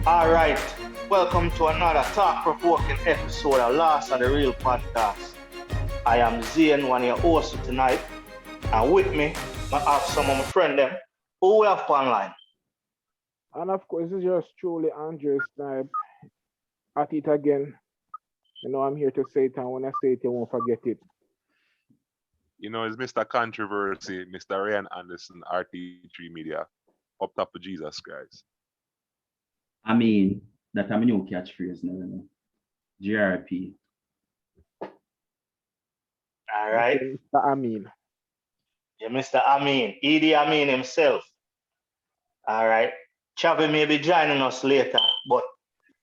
All right, welcome to another thought-provoking episode of Last of the Real podcast. I am Zane, one of your hosts tonight, and with me, I have some of my friends them who we have online. And of course, this is yours truly, Andrew Snipe, at it again. You know, I'm here to say it, and when I say it, you won't forget it. You know, it's Mr. Controversy, Mr. Ryan Anderson, RT3 Media, up top of Jesus Christ. I mean, that I'm a new catchphrase now. GRP. All right, Mr. Amin. yeah, Mr. Amin, Idi Amin himself. All right, Chavi may be joining us later, but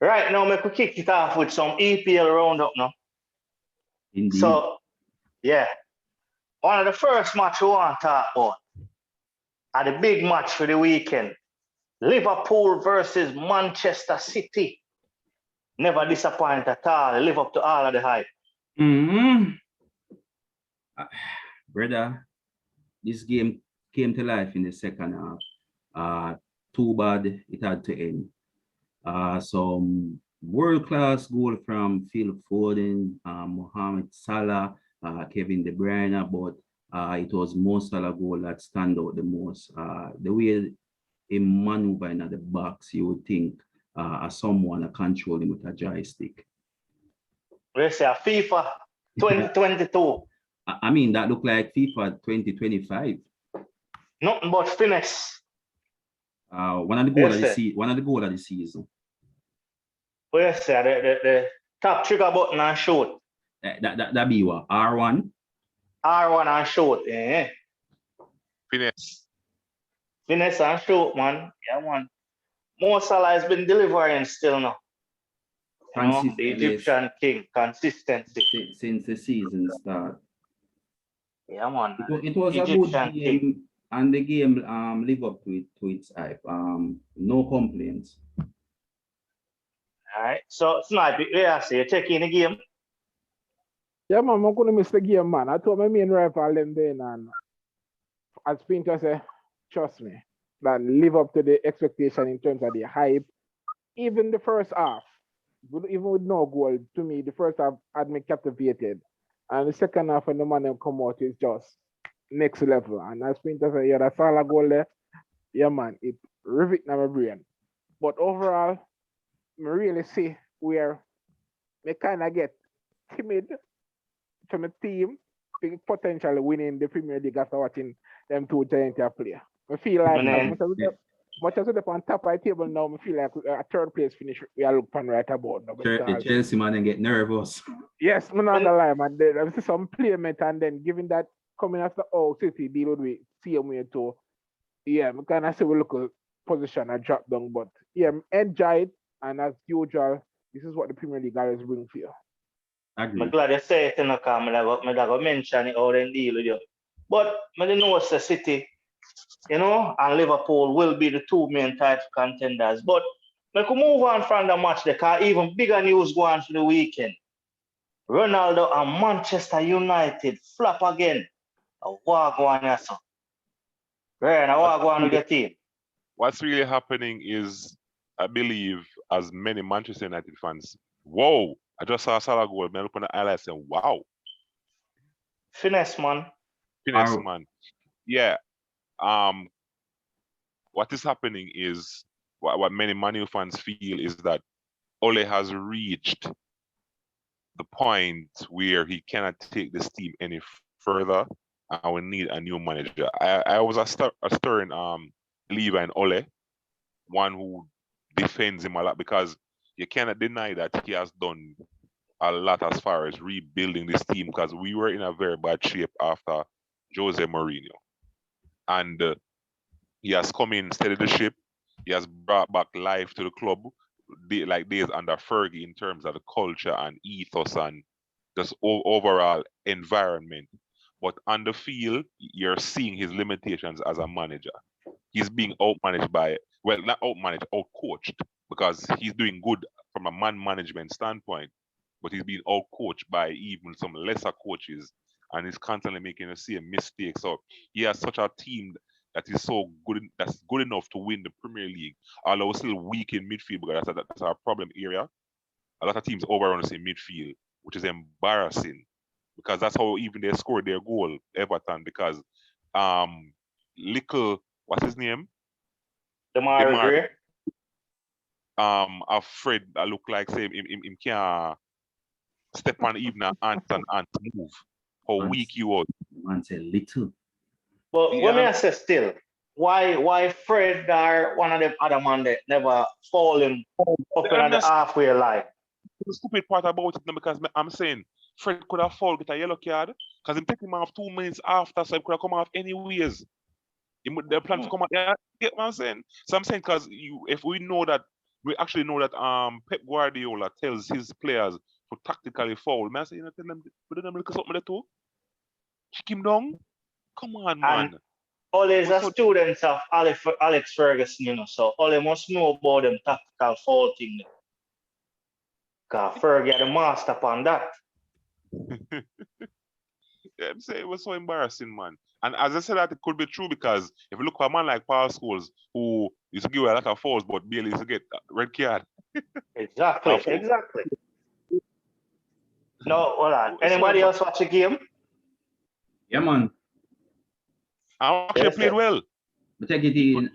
right now, we could kick it off with some EPL roundup now. Indeed. So, yeah, one of the first match we want to talk about are the big match for the weekend. Liverpool versus Manchester City. Never disappoint at all. Live up to all of the hype. Brother, this game came to life in the second half. Too bad it had to end. Some world-class goal from Phil Foden, Mohamed Salah, Kevin De Bruyne, but it was Mo Salah goal that stand out the most. The way he maneuver in the box, you would think someone control him with a joystick. We say FIFA 2022. I mean, that looked like FIFA 2025. Nothing but finesse. One of the goal of the season. We say the top trigger button and shoot. That be what? R1? R1 and shoot. Yeah. Finesse. Finesse and shoot, man. Yeah, man. Mo Salah has been delivering still now. You know, the Egyptian king, consistency. Since the season start. Yeah, man. It was Egyptian a good game, king. And the game live up to its hype. No complaints. All right. So, Snipe, yeah, so you're taking the game. Yeah, man, I'm going to miss the game, man. I told my main rival them then, and as Pinto said, trust me, that live up to the expectation in terms of the hype. Even the first half, even with no goal, to me, the first half had me captivated. And the second half, when the man them come out, is just next level. And as Pinto said, yeah, that's all I go there. Yeah, man, it rivet in my brain. But overall, I really see where me kind of get timid from a team potentially winning the Premier League after watching them two giants play. I feel like much as they're on top of the table now, I feel like a third place finish we are looking right about now. The Chelsea man and get nervous. Yes, I'm not gonna lie, man. There's some playment and then given that coming after City deal with same way too. Yeah, I kind of see we look a position and drop down, but yeah, enjoy it, and as usual, this is what the Premier League always bring for you. I'm glad you say it in the comment. I'm going to mention it or then deal with you. But I didn't know it's the City, you know, and Liverpool will be the two main title contenders. But we could move on from the match because even bigger news going on for the weekend. Ronaldo and Manchester United flop again. What going on, so? Ryan, what going on with your team? What's really happening is, I believe, as many Manchester United fans, whoa, I just saw a Salah goal. I look on the highlights and wow. Finesse, man. Finesse, man. Yeah. What is happening is, what many Man U fans feel is that Ole has reached the point where he cannot take this team any further. I will need a new manager. I was a stirring believer in Ole, one who defends him a lot, because you cannot deny that he has done a lot as far as rebuilding this team, because we were in a very bad shape after Jose Mourinho. And he has come in, steadied the ship. He has brought back life to the club, like days under Fergie, in terms of the culture and ethos and just overall environment. But on the field, you're seeing his limitations as a manager. He's being outmanaged by, well, not outmanaged, outcoached, because he's doing good from a man management standpoint, but he's being outcoached by even some lesser coaches, and he's constantly making the same mistakes. So he has such a team that is so good, that's good enough to win the Premier League. Although we're still weak in midfield because that's our problem area. A lot of teams overrun us in midfield, which is embarrassing because that's how even they scored their goal, Everton, because what's his name? Demar. Fred that look like say him can't step on even and move. How weak he was. Man say little. But when I say still, why Fred or one of them other man that never falling up in the halfway line? The stupid part about it because I'm saying Fred could have fallen, get a yellow card because him take him off 2 minutes after, so he could have come off anyways. They plan to come out. Yeah, get what I'm saying? So I'm saying because if we actually know that Pep Guardiola tells his players to tactically foul, man, I say, tell them, put them look something there too. Kick him down. Come on, man. Ole is a student of Alex Ferguson, so Ole must know about them tactical foul thing. Because Fergie had the master upon that. Yeah, I'm saying it was so embarrassing, man. And as I said, that it could be true because if you look at a man like Paul Scholes, who used to give a lot of fouls, but barely used to get red card. Exactly. No, hold on. Anybody else watch the game? Yeah, man. I actually played well. But take it in.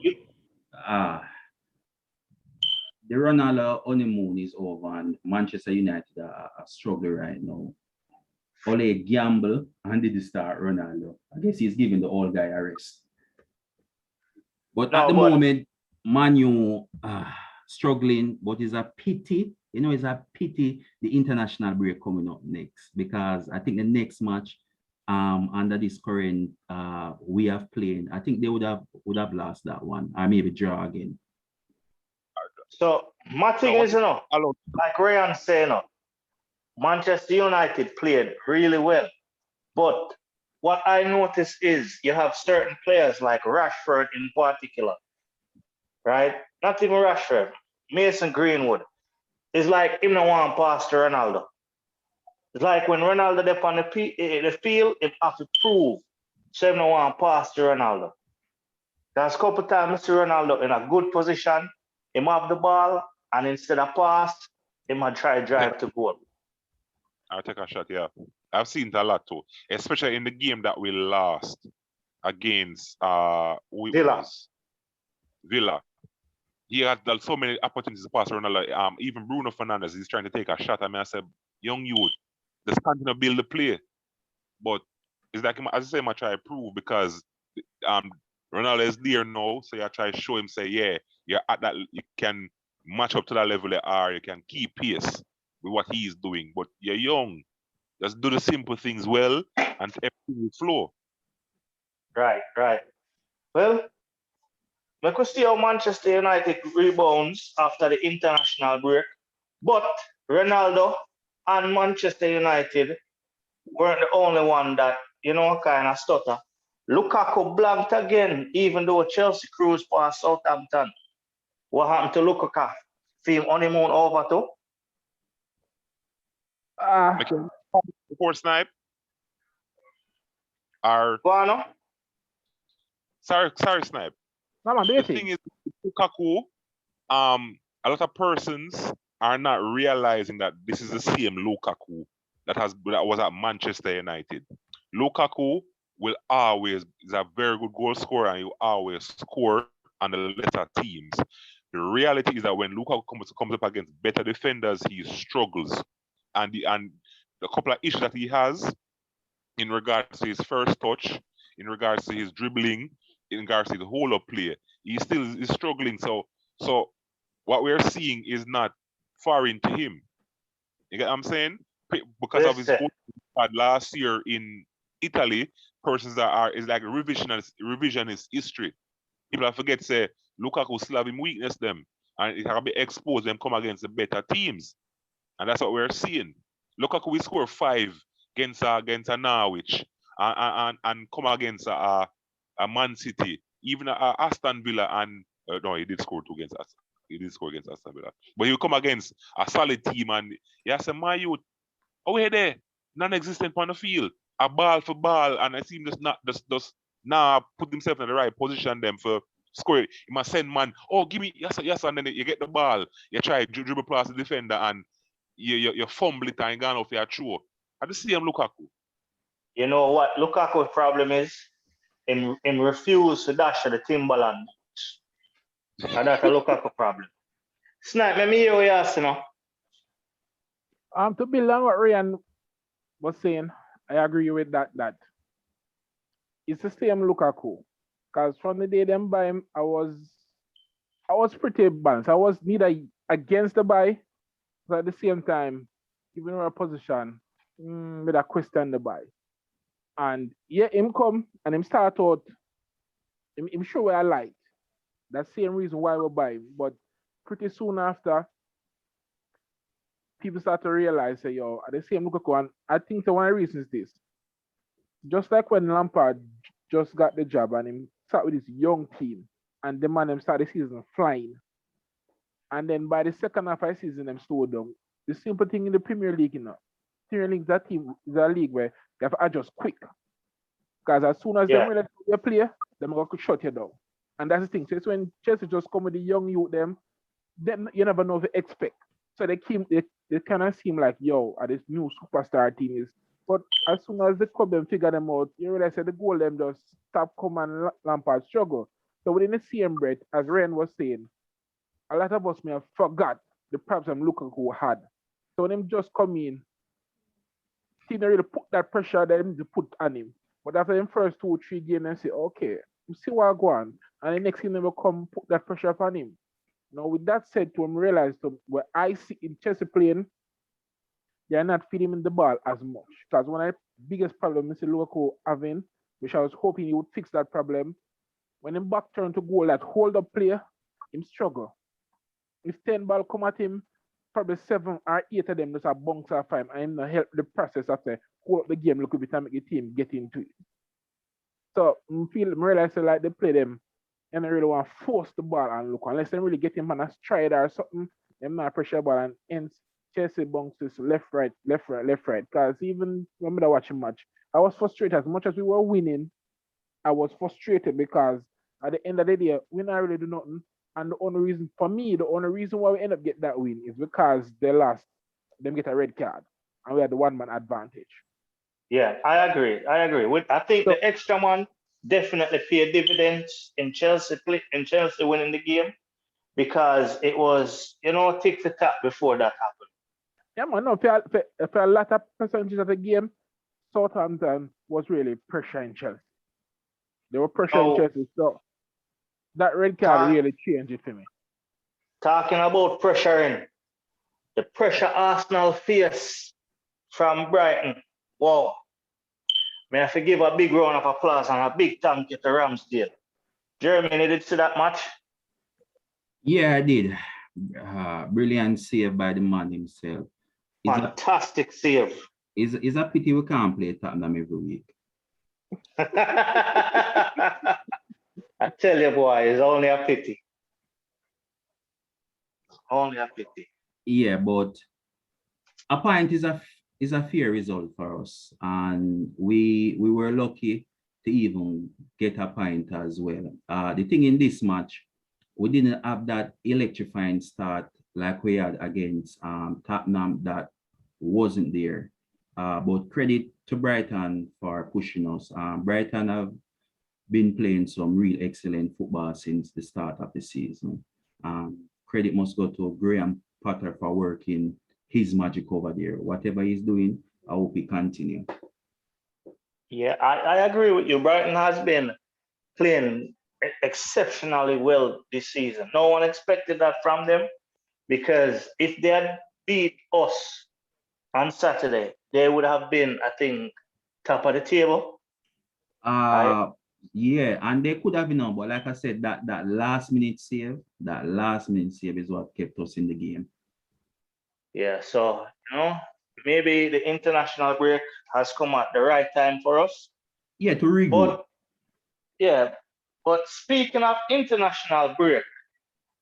The Ronaldo honeymoon is over and Manchester United are struggling right now. Ole gamble and did start Ronaldo. I guess he's giving the old guy a rest. But at the moment, Manu struggling, but it's a pity. It's a pity the international break coming up next because I think the next match under this current we have playing, I think they would have lost that one or maybe draw again. So my thing is, like Ryan said, Manchester United played really well. But what I notice is you have certain players like Rashford in particular, right? Not even Rashford, Mason Greenwood. It's like him no want to pass to Ronaldo. It's like when Ronaldo up on the field, it have to prove. So him no want to pass to Ronaldo. There's a couple times I see Ronaldo in a good position, him have the ball, and instead of pass, him might try to drive to goal. I'll take a shot, yeah. I've seen it a lot too, especially in the game that we lost against Villa. He had so many opportunities to pass Ronaldo. Even Bruno Fernandes is trying to take a shot. I said, young youth, just continue to build the play. But it's like, as I say, I try to prove because Ronaldo is there now, so I try to show him, say, yeah, you're at that, you can match up to that level they are, you can keep pace with what he's doing. But you're young. Just do the simple things well and everything will flow. Right. Well, we could see how Manchester United rebounds after the international break. But Ronaldo and Manchester United weren't the only one that, kind of stutter. Lukaku blanked again, even though Chelsea cruised past Southampton. What happened to Lukaku? Film honeymoon over too? Before Snipe? Sorry, Snipe. The thing is, Lukaku, a lot of persons are not realizing that this is the same Lukaku that was at Manchester United. Lukaku is a very good goal scorer and he will always score on the lesser teams. The reality is that when Lukaku comes up against better defenders, he struggles. And the couple of issues that he has in regards to his first touch, in regards to his dribbling, in regards to the whole of play, he still is struggling. So what we're seeing is not foreign to him. You get what I'm saying? Because of his goal last year in Italy, persons that is like revisionist history. People forget say Lukaku still have him weakness them, and it can be exposed them come against the better teams, and that's what we're seeing. Lukaku will score 5 against a Norwich, and come against a Man City, even Aston Villa, and no, he did score 2 against us. He did score against Aston Villa, but he'll come against a solid team, and yes, my youth, oh, there, non-existent on the field, a ball for ball, and I see him just Nah, put himself in the right position them for score it. He must send man, oh, give me, yes, and then you get the ball. You try to dribble past the defender and you fumble it and gone off your throw. I just see him Lukaku. You know what Lukaku's problem is? Him refuse to dash to the Timberland. And that's a Lukaku problem. Snipe, me hear what you ask, you know. To build on what Ryan was saying, I agree with that. It's the same Lukaku. Because from the day them buy him, I was pretty balanced. I was neither against the buy, but at the same time, even in our position, with a question the buy. And yeah, him come and him start out, him show what I like. That's the same reason why we buy him. But pretty soon after, people start to realize, say, yo, at the same Lukaku, and I think the one reason is this. Just like when Lampard just got the job and him start with his young team, and the man them start the season flying. And then by the second half of the season, them slow down. The simple thing in the Premier League, you know, Premier League is a league where you have to adjust quick. Because as soon as they realize you play, they're going to shut you down. And that's the thing. So it's when Chelsea just come with the young youth, them you never know what to expect. So they kind of seem like, yo, this new superstar team is. But as soon as the club them figure them out, you realize that the goal them just stop come and Lampard struggle. So within the same breath, as Ren was saying, a lot of us may have forgot the problems Lukaku had. So when him just come in, he didn't really put that pressure that him to put on him. But after them first 2-3 games, they say, okay, you see what I go on. And the next thing they will come put that pressure upon him. Now, with that said, to him realize where I see in Chelsea playing, they're not feeding him the ball as much. Because one of the biggest problem Mr. Lukaku having, which I was hoping he would fix that problem, when him back turn to goal, that hold up player, him struggle. If 10 ball come at him, probably 7 or 8 of them just a bounce off him and him not help the process after hold up the game, look every time make the team get into it. So I realize like they play them and they really want to force the ball and look unless they really get him on a stride or something, them not pressure ball and hence Chelsea bounces left, right. Because even when I watching match, I was frustrated as much as we were winning. I was frustrated because at the end of the day, we not really do nothing. And the only reason why we end up getting that win is because they lost, them get a red card, and we had the one-man advantage. Yeah, I agree. I think the extra man definitely paid dividends in Chelsea winning the game because it was, tick the tap before that happened. Yeah, man. No, for a lot of percentages of the game, Southampton was really pressuring Chelsea. They were pressuring Chelsea, so that red card really changed it for me. Talking about pressuring, the pressure Arsenal face from Brighton. Wow. May I have to give a big round of applause and a big thank you to Ramsdale. Jeremy, did you see that match? Yeah, I did. Brilliant save by the man himself. Fantastic save. It's a pity we can't play Tottenham every week. I tell you, boy, it's only a pity. Only a pity. Yeah, but a point is a fair result for us, and we were lucky to even get a point as well. The thing in this match, we didn't have that electrifying start like we had against Tottenham that wasn't there. But credit to Brighton for pushing us. Brighton have been playing some real excellent football since the start of the season. Credit must go to Graham Potter for working his magic over there. Whatever he's doing, I hope he continue. Yeah, I agree with you. Brighton has been playing exceptionally well this season. No one expected that from them because if they had beat us on Saturday, they would have been, I think, top of the table. Right? Yeah, and they could have been, but like I said, that last minute save is what kept us in the game. Yeah, so maybe the international break has come at the right time for us. Yeah, to regroup. But speaking of international break,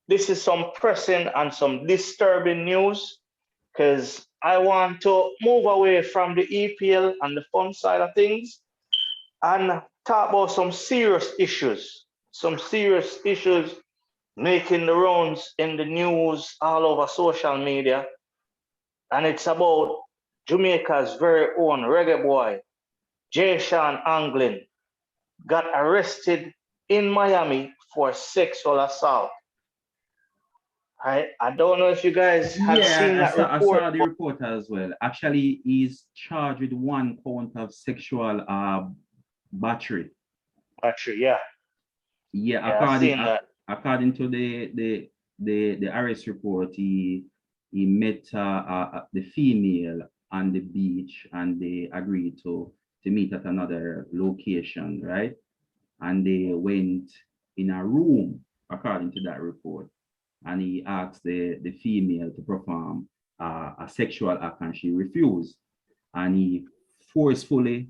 this is some pressing and some disturbing news because I want to move away from the EPL and the fun side of things and talk about some serious issues making the rounds in the news all over social media. And it's about Jamaica's very own reggae boy, Jahshaun Anglin, got arrested in Miami for sexual assault. I don't know if you guys have seen that report. I saw the report as well. Actually, he's charged with 1 count of sexual battery. Yeah. Yeah, according to the arrest report, he met the female on the beach, and they agreed to meet at another location, right? And they went in a room, according to that report, and he asked the female to perform a sexual act, and she refused. And he forcefully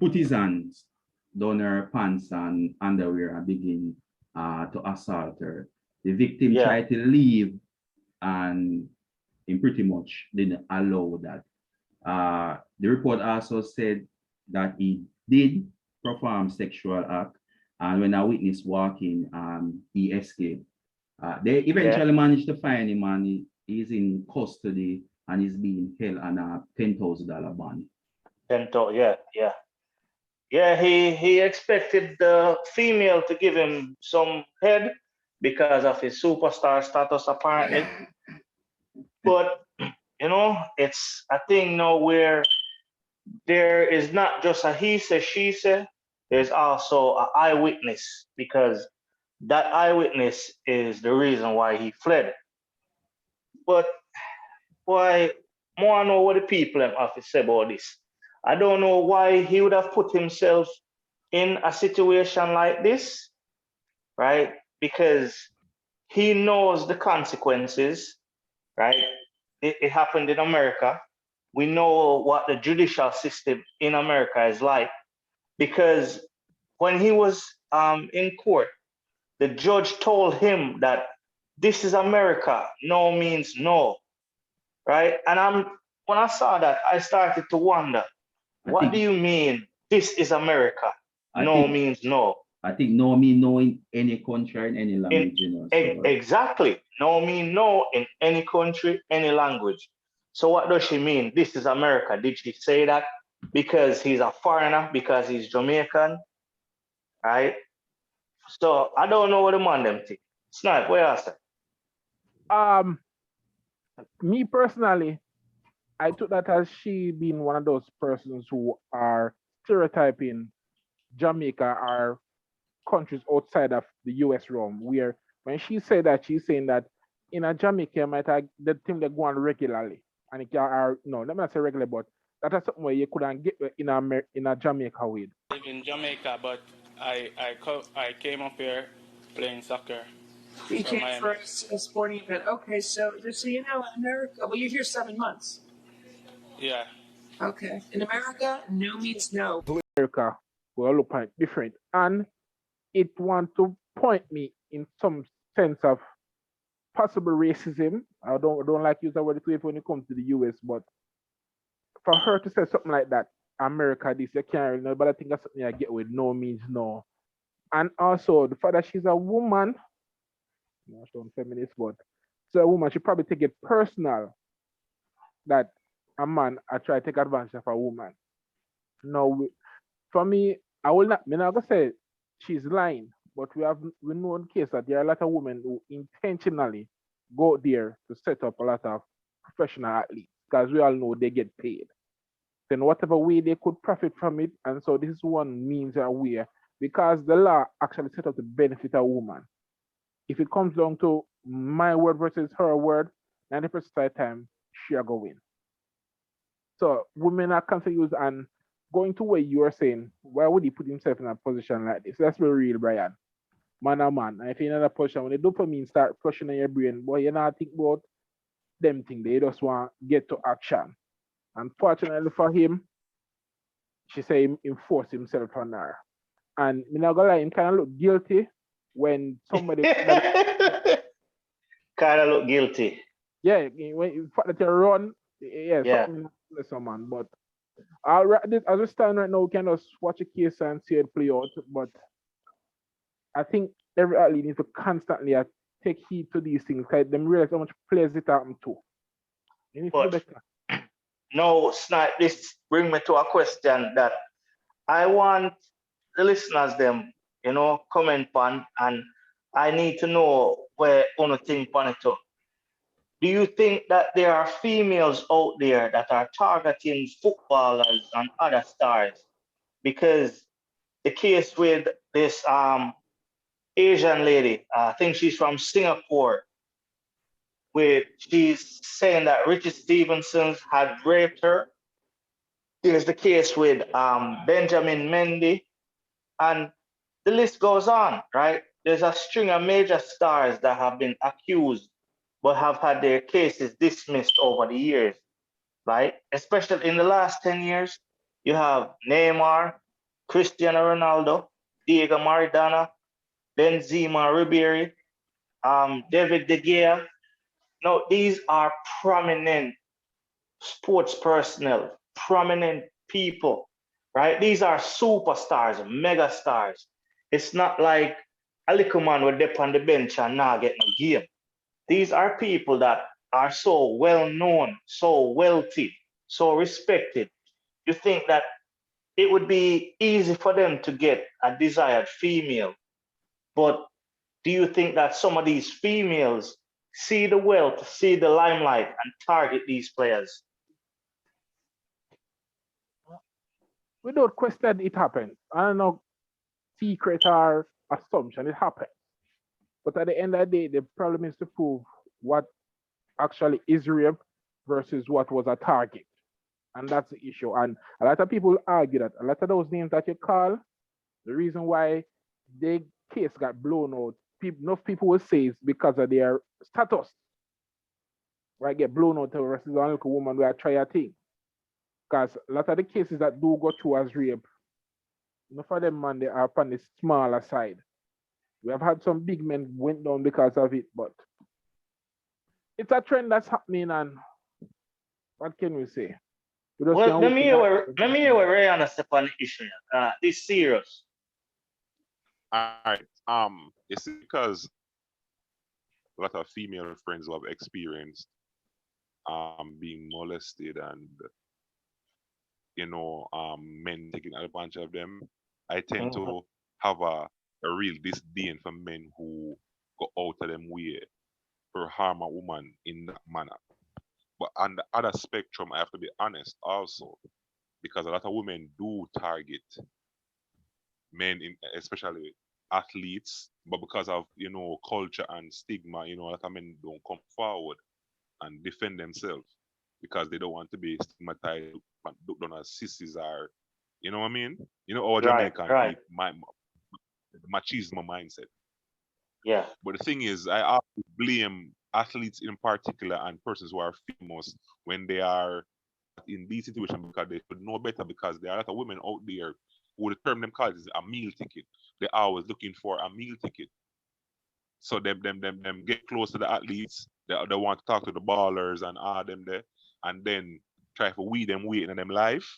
put his hands down her pants and underwear and begin to assault her. The victim tried to leave, and he pretty much didn't allow that. The report also said that he did perform sexual act, and when a witness walked in, he escaped. They eventually managed to find him, and he's in custody and he's being held on a $10,000 bond. Yeah, he expected the female to give him some head because of his superstar status, apparently. But, you know, it's a thing now where there is not just a he say, she say, there's also an eyewitness, because that eyewitness is the reason why he fled. But why, more I know what the people have to say about this. I don't know why he would have put himself in a situation like this, right? Because he knows the consequences, right? It happened in America. We know what the judicial system in America is like, because when he was in court, the judge told him that this is America, no means no, right? And when I saw that, I started to wonder, what do you mean, this is America? No means no. I think no means no in any country, in any language. Exactly. No means no in any country, any language. So what does she mean? This is America. Did she say that because he's a foreigner, because he's Jamaican, right? So I don't know what the man them think. Snipe, what else? Me personally, I took that as she being one of those persons who are stereotyping Jamaica or countries outside of the US realm, where when she said that, she's saying that in a Jamaica might have the thing that go on regularly. And it are no, let me not say regular, but that is something where you couldn't get in a Jamaica with. I live in Jamaica, but I came up here playing soccer. You came for a sporting event. Okay, so just so you know, in America, well, you're here 7 months. Yeah. Okay. In America, no means no. America will look like different, and it want to point me in some sense of possible racism. I don't like use that word when it comes to the US, but for her to say something like that, America this, you can't really know, but I think that's something I get with no means no. And also the fact that she's a woman, not so feminist, but so a woman, she probably take it personal that a man I try to take advantage of a woman. No, for me, I will not. I'm not gonna say she's lying, but we know in case that there are a lot of women who intentionally go there to set up a lot of professional athletes, because we all know they get paid. Then whatever way they could profit from it, and so this is one means or way, because the law actually set up to benefit a woman. If it comes down to my word versus her word, 90% of the time she are going to win. So women are confused, and going to where you are saying, why would he put himself in a position like this? Let's be real, Brian. Man or man. And if you're in a position, when they dopamine start flushing in your brain, boy, you not think about them things. They just want to get to action. Unfortunately for him, she said he forced himself on her. And I'm not gonna lie, him kind of look guilty when somebody kind of look guilty. Yeah, when the fact that you run, yeah. Something someone, but As we stand right now, we can just watch a case and see it play out. But I think every athlete needs to constantly take heed to these things because them realize how much players it happen to. You need to do But better. no, Snipe, this bring me to a question that I want the listeners them, comment on, and I need to know where on think on it too. Do you think that there are females out there that are targeting footballers and other stars? Because the case with this Asian lady, I think she's from Singapore, where she's saying that Richard Stevenson had raped her. There's the case with Benjamin Mendy, and the list goes on, right? There's a string of major stars that have been accused but have had their cases dismissed over the years, right? Especially in the last 10 years, you have Neymar, Cristiano Ronaldo, Diego Maradona, Benzema Ribery, David De Gea. Now, these are prominent sports personnel, prominent people, right? These are superstars, mega stars. It's not like a little man would dip on the bench and not get no game. These are people that are so well known, so wealthy, so respected. You think that it would be easy for them to get a desired female, but do you think that some of these females see the wealth, see the limelight, and target these players? Without question, it happens. I don't know, secret or assumption, it happens. But at the end of the day, the problem is to prove what actually is rape versus what was a target. And that's the issue. And a lot of people argue that a lot of those names that you call, the reason why the case got blown out, enough people will say it's because of their status. Right? Get blown out versus one little woman where I try a thing. Because a lot of the cases that do go through as rape, enough of them, man, they are on the smaller side. We have had some big men went down because of it, but it's a trend that's happening, and what can we say? Well, let me hear what Rihanna step on the issue. It's serious. All right. It's because a lot of female friends who have experienced being molested and men taking advantage of them. I tend to have a real disdain for men who go out of them way to harm a woman in that manner. But on the other spectrum, I have to be honest also, because a lot of women do target men, especially athletes, but because of culture and stigma, a lot of men don't come forward and defend themselves because they don't want to be stigmatized, looked on as sissies or, you know what I mean? Our Jamaican people, machismo mindset. Yeah. But the thing is, I often blame athletes in particular and persons who are famous when they are in these situations because they should know better, because there are a lot of women out there who the term them call is a meal ticket. They're always looking for a meal ticket. So them get close to the athletes. They want to talk to the ballers and all them there, and then try to weed them waiting in them life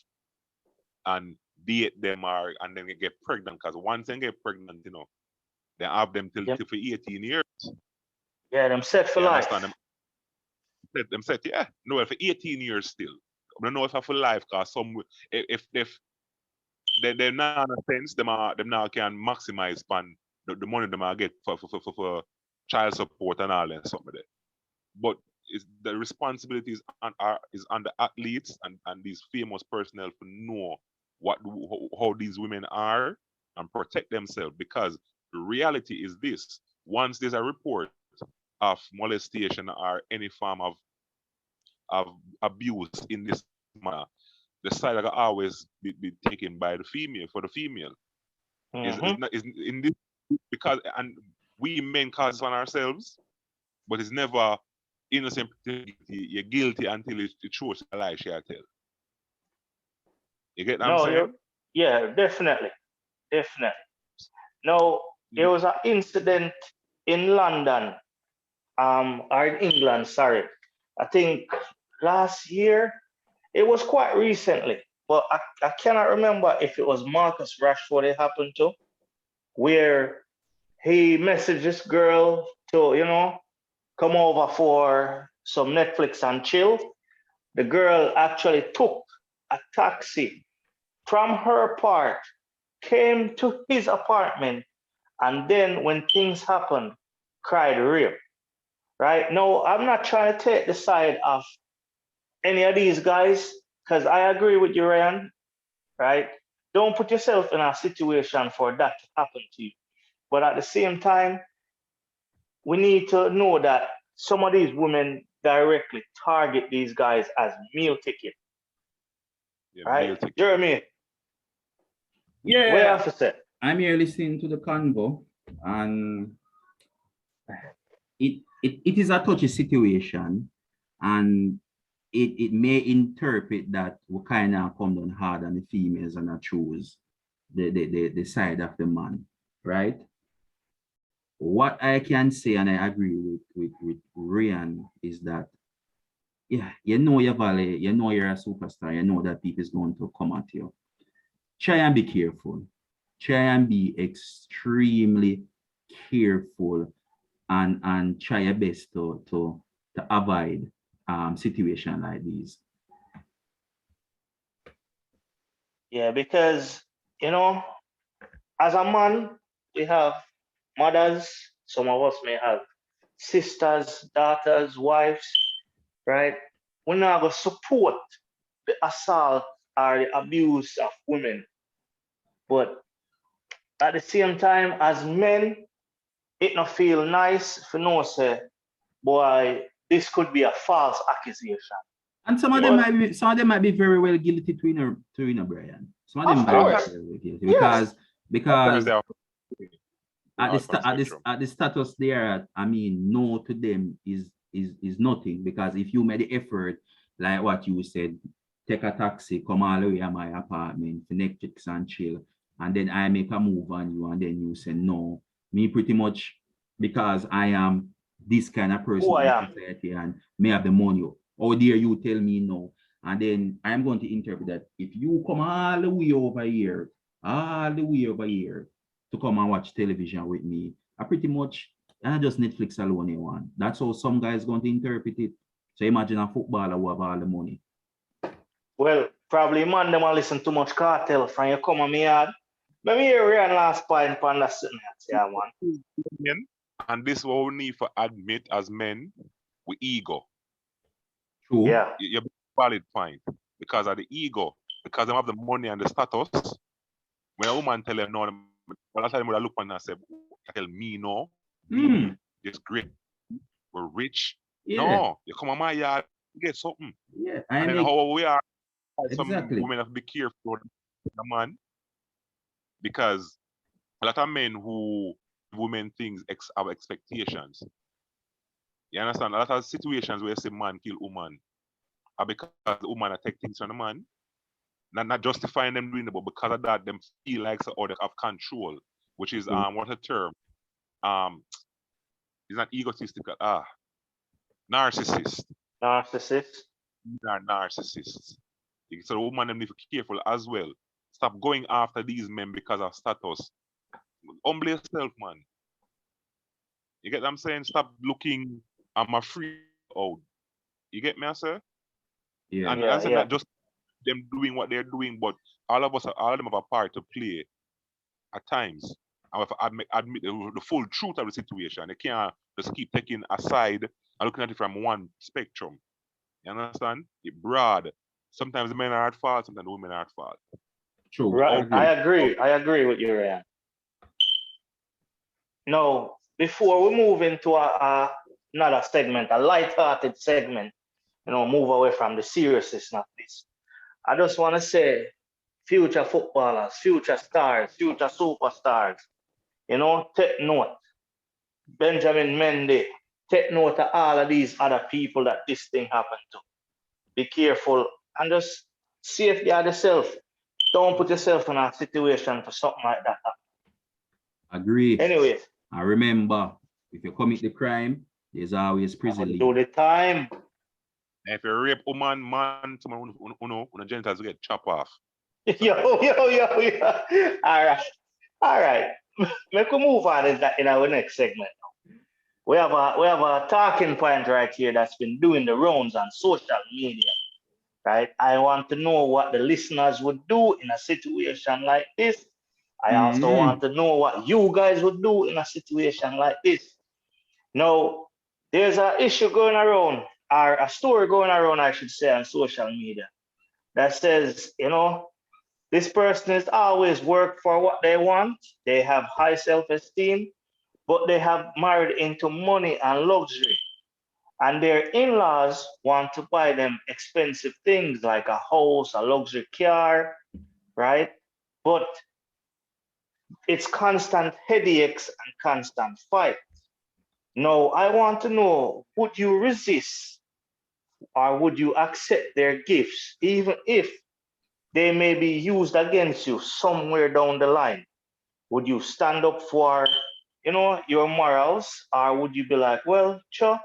and date them and then they get pregnant, because once they get pregnant, they have them till for 18 years. Yeah, them set for life. Them set, yeah. No, for 18 years still. I don't know if I for life, because if they're not in a sense, them now can maximize the money them get for child support and all that something there. But the responsibility is on the athletes and these famous personnel to know how these women are and protect themselves, because the reality is this: once there's a report of molestation or any form of abuse in this manner, the side that always be taken by the female for the female. Is in this, because and we men cause on ourselves, but it's never innocent. You're guilty until it shows a lie she tell. You get what I'm saying? Yeah, definitely. Now, there was an incident in London, or in England, sorry. I think last year. It was quite recently. but I cannot remember if it was Marcus Rashford it happened to, where he messaged this girl to, come over for some Netflix and chill. The girl actually took a taxi from her part, came to his apartment, and then when things happened, cried rape. Right? No, I'm not trying to take the side of any of these guys, because I agree with you, Ryan, right? Don't put yourself in a situation for that to happen to you. But at the same time, we need to know that some of these women directly target these guys as meal ticket. Yeah, right? meal ticket. Jeremy, what you Yeah, have to say? I'm here listening to the convo, and it is a touchy situation, and it may interpret that we kind of come down hard on the females and I choose the side of the man, right? What I can say, and I agree with Ryan, is that yeah, you know your value, you know you're a superstar, you know that people is going to come at you. Try and be careful. Try and be extremely careful, and try your best to avoid situation like these. Yeah, because as a man, we have mothers. Some of us may have sisters, daughters, wives, right? We're not going to support the assault or the abuse of women. But at the same time, as men, it not feel nice for no say, boy, this could be a false accusation. And some of them might be very well guilty to Brian. Some of them Of might be course. very well guilty Yes. because Spectrum. at the status they are at, I mean, no to them is nothing, because if you made the effort, like what you said, take a taxi, come all the way to my apartment for Netflix and chill, and then I make a move on you, and then you say no, me pretty much, because I am this kind of person Who I in am. society and may have the money. How dare you tell me no? And then I'm going to interpret that if you come all the way over here to come and watch television with me, I pretty much, I just Netflix alone you want. That's how some guys going to interpret it. So imagine a footballer who have all the money. Well, probably man, them want listen too much cartel from you come on me yard. Let me hear Ryan last point on that sitting yeah, man. And this is what we need to admit as men, we ego. True. Yeah. You have a valid point. Because of the ego, because they have the money and the status. When a woman tell them no, last time I look on and say, tell me no, it's great. We're rich. Yeah. No, you come on my yard, get something. Yeah. And then how we are, Exactly. some women have to be careful with the man. Because a lot of men who women things have expectations. You understand? A lot of situations where you say man kill woman are because the woman take things from the man. Not justifying them doing it, but because of that, them feel like so or they have control, which is what's the term? It's not egotistical. Narcissist. Narcissist. These are narcissists. So the woman them need to be careful as well. Stop going after these men because of status. Humble yourself, man. You get what I'm saying? Stop looking, I'm a free out. You get me, sir? Yeah. And that's not just them doing what they're doing, but all of them have a part to play at times. And we have to admit the full truth of the situation. They can't just keep taking a side and looking at it from one spectrum. You understand? It's broad. Sometimes the men are at fault, sometimes the women are at fault. True. Right. I agree with you, Ryan. Now, before we move into another segment, a light-hearted segment, move away from the seriousness of this, I just want to say, future footballers, future stars, future superstars, take note. Benjamin Mendy, take note of all of these other people that this thing happened to. Be careful and just safeguard yourself. Don't put yourself in a situation for something like that. Agree. Anyway. I remember, if you commit the crime, there's always prison. Do the time. If you rape woman, man, someone genitals get chopped off. Yo. All right. Make we move on in our next segment. We have a talking point right here that's been doing the rounds on social media. Right? I want to know what the listeners would do in a situation like this. I also want to know what you guys would do in a situation like this. Now, there's an issue going around, or a story going around, I should say, on social media that says, this person is always work for what they want. They have high self-esteem, but they have married into money and luxury. And their in-laws want to buy them expensive things like a house, a luxury car, right? But it's constant headaches and constant fight. Now, I want to know, would you resist or would you accept their gifts, even if they may be used against you somewhere down the line? Would you stand up for, your morals, or would you be like, well, sure,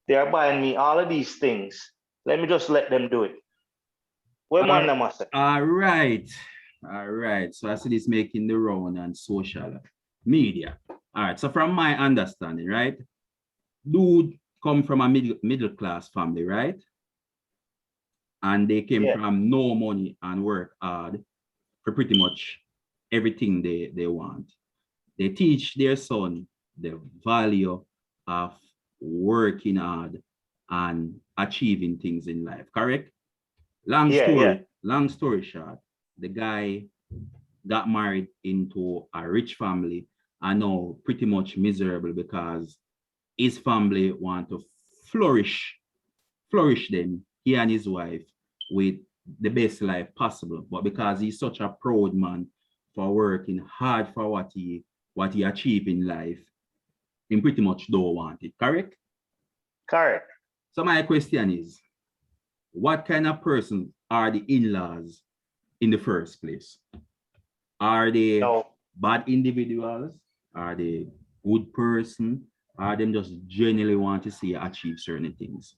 they are buying me all of these things. Let me just let them do it. All right. So I see this making the round on social media. All right. So from my understanding, right, dude come from a middle class family, right? And they came from no money and work hard for pretty much everything they want. They teach their son the value of working hard and achieving things in life, correct? Long story short, the guy got married into a rich family and now pretty much miserable because his family want to flourish them, he and his wife, with the best life possible. But because he's such a proud man for working hard for what he achieved in life, he pretty much don't want it, correct? Correct. So my question is, what kind of person are the in-laws in the first place? Are they bad individuals? Are they good person? Are them just genuinely want to see you achieve certain things?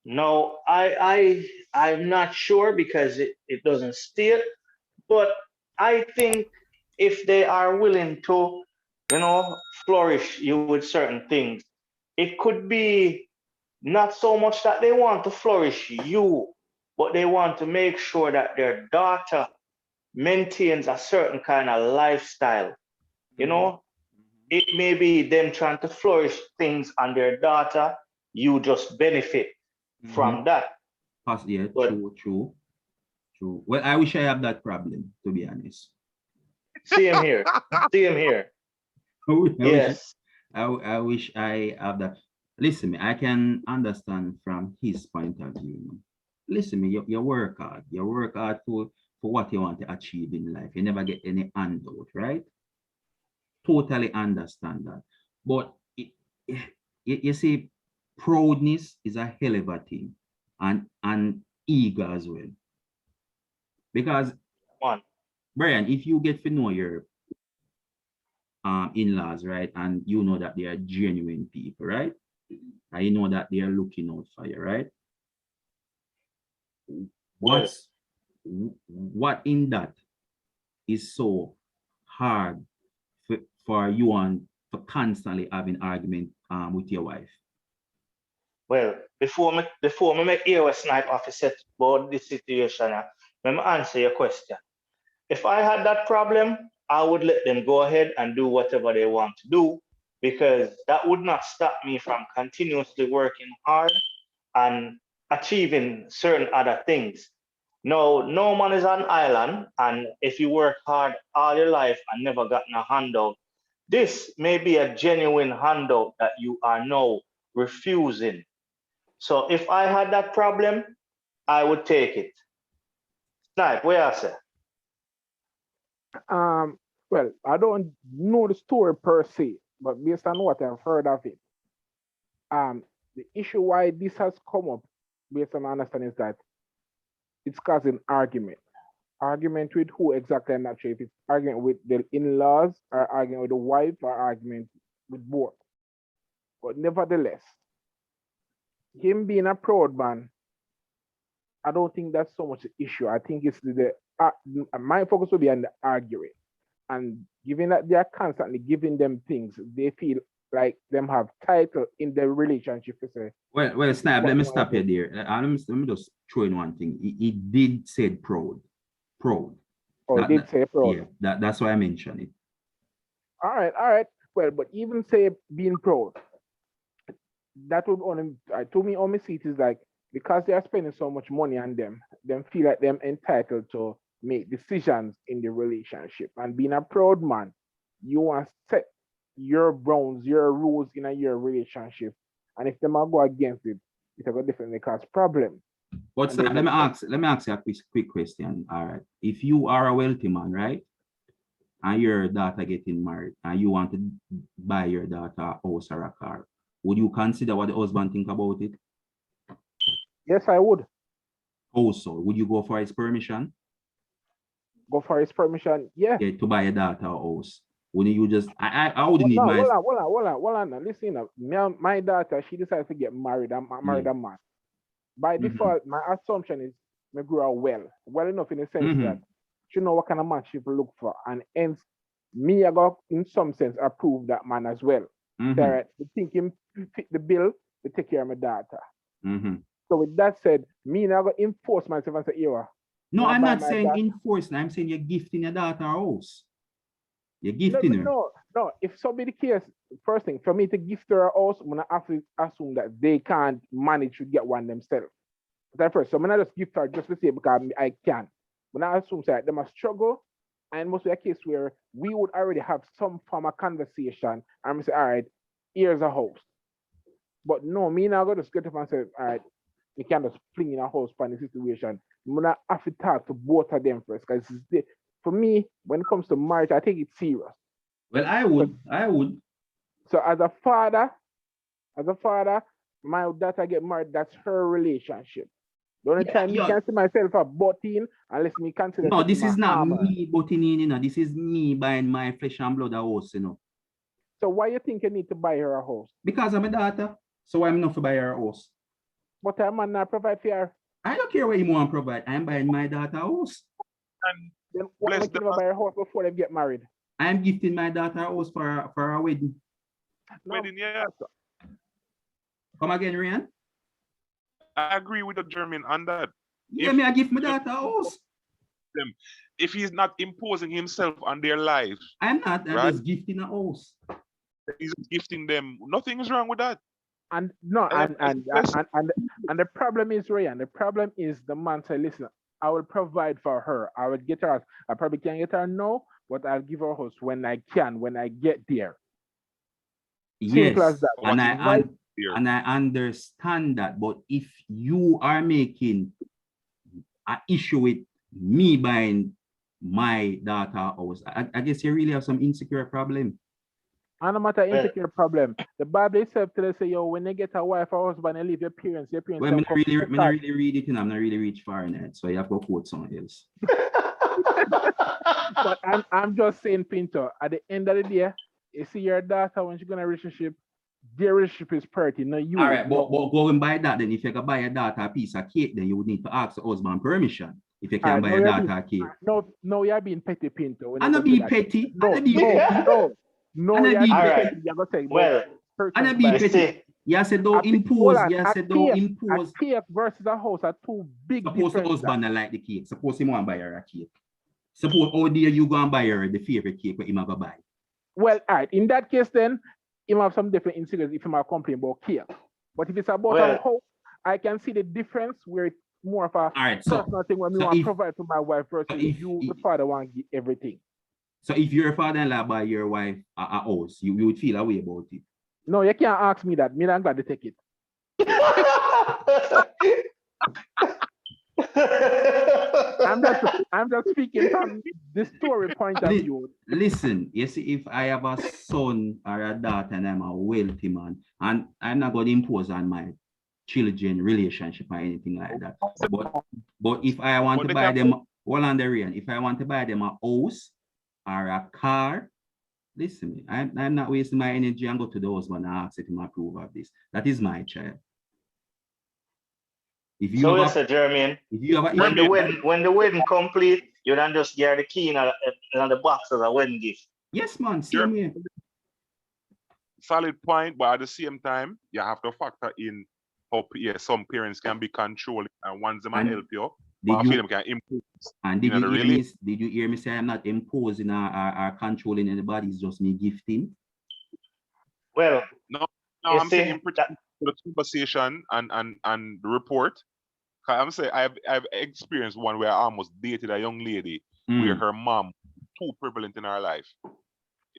No, I'm not sure because it doesn't state, but I think if they are willing to, flourish you with certain things, it could be not so much that they want to flourish you, but they want to make sure that their daughter maintains a certain kind of lifestyle. It may be them trying to flourish things on their daughter. You just benefit from that. Yeah, true. Well, I wish I have that problem, to be honest. Same here. Yes. I wish I have that. Listen, I can understand from his point of view. Listen, you work hard. You work hard for what you want to achieve in life. You never get any handout, right? Totally understand that. But you see, proudness is a hell of a thing, and ego as well. Because, Brian, if you get to know your in-laws, right, and you know that they are genuine people, right, and you know that they are looking out for you, right, what in that is so hard for you and for constantly having argument with your wife? Well, before me make ear snipe officer about this situation, let me answer your question. If I had that problem, I would let them go ahead and do whatever they want to do, because that would not stop me from continuously working hard and achieving certain other things. No man is an island, and if you work hard all your life and never gotten a handout, this may be a genuine handout that you are now refusing. So if I had that problem, I would take it. Snipe, where I say? Well, I don't know the story per se, but based on what I've heard of it, the issue why this has come up, based on my understanding, is that it's causing argument. Argument with who exactly? I'm not sure if it's argument with the in-laws, or argument with the wife, or argument with both. But nevertheless, him being a proud man, I don't think that's so much an issue. I think it's my focus will be on the arguing. And given that they are constantly giving them things, they feel like them have title in their relationship. Well, Snap, let me stop you there. Let me just throw in one thing. He did say proud. Proud. Oh, he did say proud. Yeah, that's why I mentioned it. All right. Well, but even say being proud, that would only, to me, only see it is like, because they are spending so much money on them feel like them entitled to make decisions in the relationship. And being a proud man, you want to set your bounds, your rules in your relationship. And if them go against it, it's going to definitely cause problem. But Snap, let me ask you a quick question. All right. If you are a wealthy man, right? And your daughter getting married and you want to buy your daughter a house or a car, would you consider what the husband think about it? Yes, I would. Also, would you go for his permission? Go for his permission, yeah. To buy a daughter a house. Wouldn't you just, I wouldn't need my... Hold on. Listen, my daughter, she decides to get married. I'm married a man. By default, my assumption is me grow well enough in the sense that she know what kind of man she look for. And hence, me, I got, in some sense, approve that man as well. Right? The think him fit the bill to take care of my daughter. So with that said, me now got enforce myself and say, no, I'm not saying enforcing. I'm saying you're gifting your daughter a house. You're gifting her. No. If so be the case, first thing, for me to gift her a house, I'm going to have to assume that they can't manage to get one themselves. That's first. So I'm not just gift her just to say because I can. But I assume that they must struggle. And it must be a case where we would already have some form of conversation and we say, all right, here's a house. But no, me now go to get up and say, all right, you can't just fling in a house for the situation. I'm gonna have to talk to both of them first. Because for me, when it comes to marriage, I take it serious. Well, I would. So as a father, my daughter get married, that's her relationship. The only time you can see myself a butting unless me consider. No, this is not me butting in, This is me buying my flesh and blood a house, So why you think you need to buy her a house? Because I'm a daughter. So I'm not to buy her a house. But I man not provide for her. I don't care what you want to provide. I'm buying my daughter a house. And then what make you buy a house before they get married? I'm gifting my daughter a house for a wedding. Wedding, yeah. Come again, Ryan? I agree with the German on that. Yeah, I give my daughter a house. If he's not imposing himself on their lives. I'm not. I'm just gifting a house. He's gifting them. Nothing is wrong with that. And the problem is, Ryan, the problem is the man say, listen, I will provide for her. I will get her. I probably can't get her now, but I'll give her a house when I can, when I get there. Yes, and I understand that. But if you are making an issue with me buying my daughter a house, I guess you really have some insecure problem. And no matter insecure problem. The Bible itself tells us, when you get a wife or husband, you leave your parents. Well, I'm not really read it, I'm not really reach far in it, so you have to quote someone else. But I'm just saying, Pinto, at the end of the day, you see your daughter when she's going to a relationship, their relationship is pretty. No, you. All right, but going by that, then if you can buy your daughter a piece of cake, then you would need to ask the husband permission. If you can't buy your daughter a cake. No, you're being petty, Pinto. I'm not being petty. No, you're right. Well, and be petty. You said don't impose. You said don't impose. A cake versus a house are two big differences. Suppose the husband not like the cake. Suppose he want to buy her a cake. Suppose how dare you go and buy her the favorite cake that he might buy. Well, all right. In that case, then he might have some different insecurities if he might complain about cake. But if it's about a house, I can see the difference where it's more of a personal thing when we want to provide to my wife versus if the father want to give everything. So if your father-in-law buy your wife a house, you would feel a way about it. No, you can't ask me that. Me, I'm glad to take it. I'm just speaking from the story point of view. Listen, you see, if I have a son or a daughter and I'm a wealthy man, and I'm not going to impose on my children relationship or anything like that. But if I want to buy them, if I want to buy them a house or a car, listen, I'm not wasting my energy and go to the husband and ask him to approve of this. That is my child. If you So have yes, a, Jermaine, if you have a when the wedding complete, you don't just get the key in the box as a wedding gift. yes, man, same way. Solid point, but at the same time, you have to factor in how some parents can be controlling and ones them And help you. did But I you- feel them can impose. And did You you, know, hear really? me, did you hear me say I'm not imposing or controlling anybody, it's just me gifting? Well, No, you I'm see, saying in particular the conversation and the report. 'Cause I'm saying I've experienced one where I almost dated a young lady where her mom too prevalent in her life. You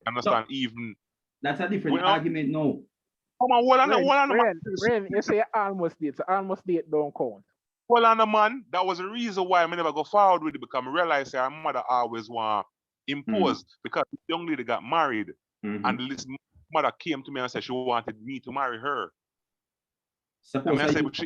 understand? Even That's a different we know- argument, no. come on, Rain, you say almost date, so almost date don't count. Well, on the man, that was the reason why I never go forward with it, because I realized her mother always want impose because the young lady got married and this mother came to me and said she wanted me to marry her. Suppose I said, but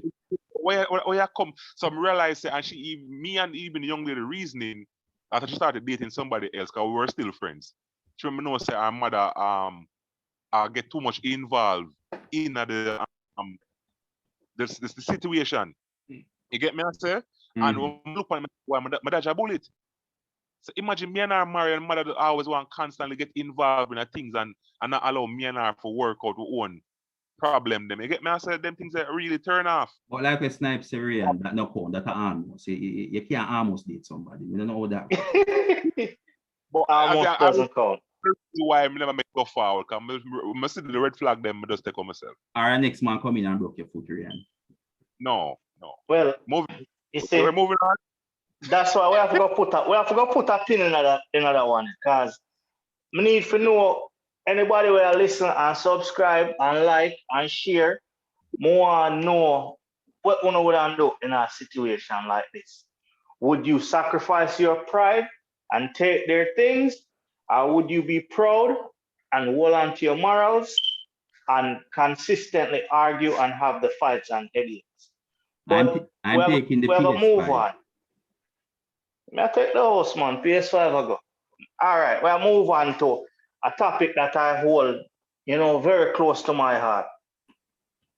where you come? So I realized and me and even the young lady reasoning after she started dating somebody else because we were still friends. She remember know say her mother get too much involved in the situation. You get me, I say? And when I look at my dad a bullet. So imagine me and her married and mother always want constantly get involved in the things and not allow me and her for work out to own problem them. You get me, I say them things that really turn off. But like a snipe Syrian, that no count, that almost. You can't almost date somebody. You don't know that. But almost doesn't count. Why I never make go forward, because I see the red flag them, I just take on myself. Our next man come in and broke your foot, Ryan. No. Well, you see, we're moving on. That's why we have to go put a pin in another one, because we need to know anybody will listen and subscribe and like and share. More know what one would do in a situation like this. Would you sacrifice your pride and take their things, or would you be proud and hold on to your morals and consistently argue and have the fights and headaches? But I'm taking the we have a move PS5. on. I take the host, man. PS5 ago. All right, we'll move on to a topic that I hold, very close to my heart.